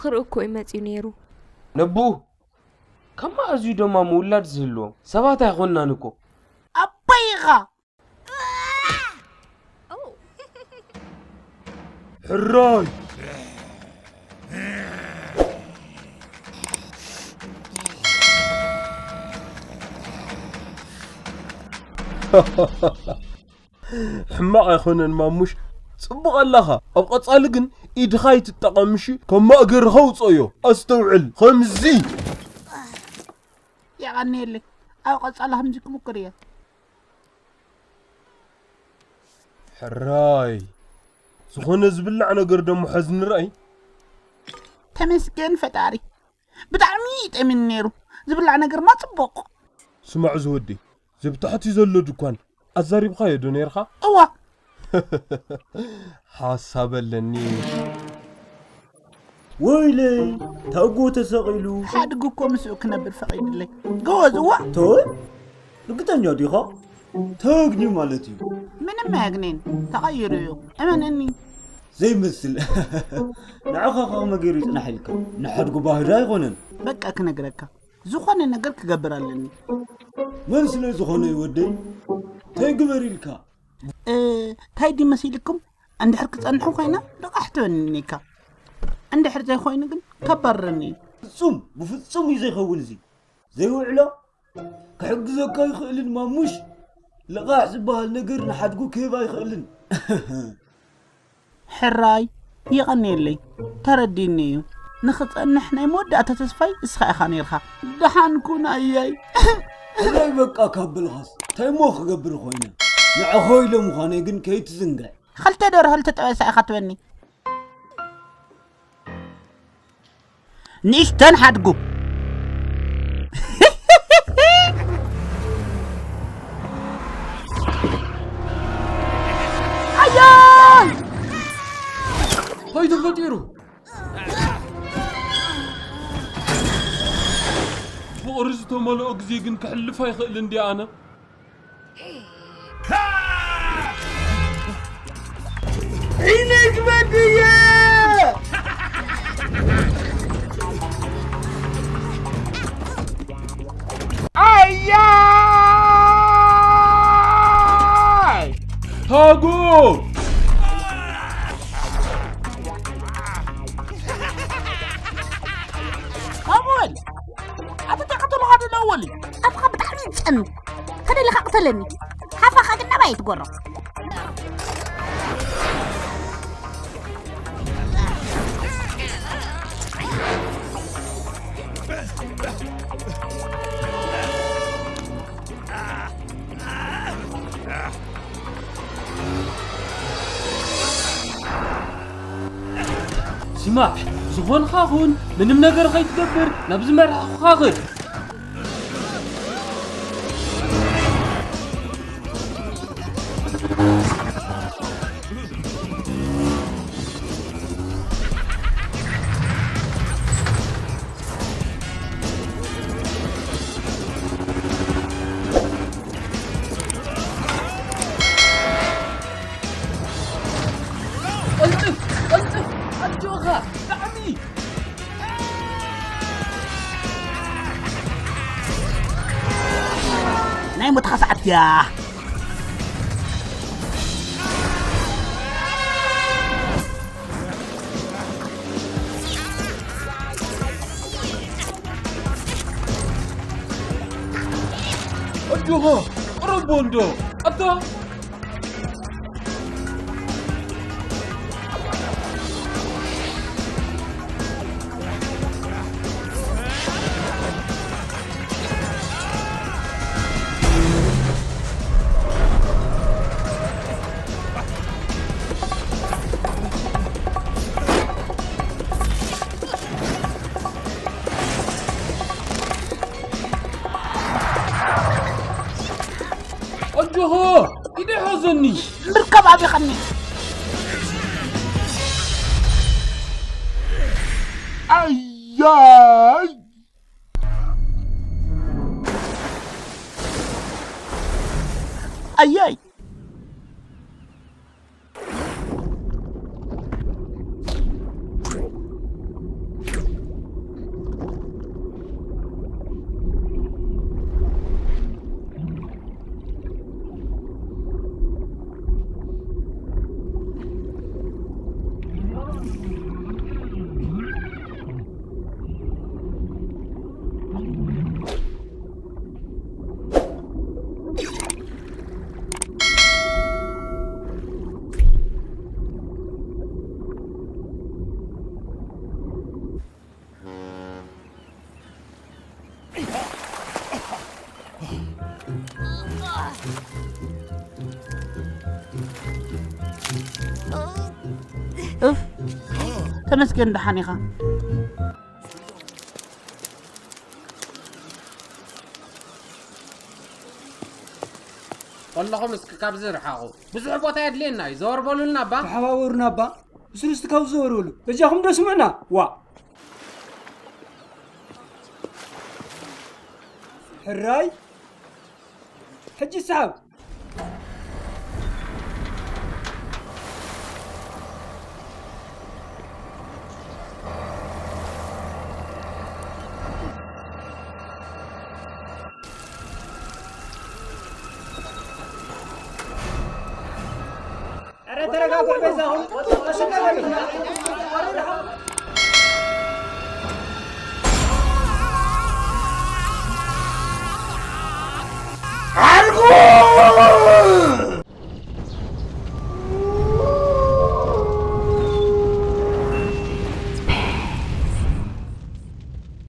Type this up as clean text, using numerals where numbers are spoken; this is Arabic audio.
خرقكو يماتي نيرو نبو كما أزيو دما مولاد زهلو سبات يخونا نكو أبيغا حراي حماق يخونا ماموش صبغ اللها أبقى تصالقن إدخاي تتقمشي كما أقر خوصيو أستوعل خمزي يا غنيلي أبقى تصالها همزيك مكرية حراي سخونة زبلع نقر دمو حزن رأي تمسكن فتاري بتعميت أمين نيرو زبلع نقر ما تبقى سمع زودي زبتحتي زلو دكان أزاريب خايدو نيرخا أوا حاسب لني ويلي تاقو تساقيلو حادقو كومسو كنبر فقيد لي جوز أوا توي لقيتني ديخا تاقني مالتي من ما يقنين تغيروا أمن إني زي مثل نعخا خا مقيريت نحلك نحدقو باهراي غنن بقى كنقرك زخون نقرك قبرالني من سنة زخون يودي تاقبري لك تايدي مسيلكم عند حركة أنحو خينا لقحتوني نيكا عند حركة خوينا قل كبرني بفصوم بفصوم يزي خون زي وعلا كحق زكا يخلن ماموش لقاح زبها النقر نحدقو كيبا يخلن حراي يغني لي تردينيو نخط أن احنا يمود أتتسفاي اسخا أخانيرخا دحان كون أياي هلاي بقى كابل غاس تايموخ قبر خوينا نعخوي لمخاني قن كي تزنقع خلت دور هل تتعوسى أخاتوني نيشتن حدقو أياي هاي دفتيرو بغرزتو مالو أكزيقن كحلفها يخلن دي أنا عينك بدية أياي تاقو أول أتتقتل هذا الأولي أفقى بتحميد أنت هذا اللي قتلني حفا خدنا ما يتقرب سماح زخون خاخون منم نقر خي تدبر نبز مرح خاخر الجوخة دعمي نايم متخصعت يا الجوها ربوندو أتا الجوها إيدي حزني بركب أبي خني أياي أياي اف تمسكن دحانيخا والله مسك كابز رحاقو بزح بوتا يدلينا يزور بولنا با تحاورنا با سلست كاو زورولو بجاهم ده سمعنا وا حراي حجي سحب ترى قاعد بيزاهم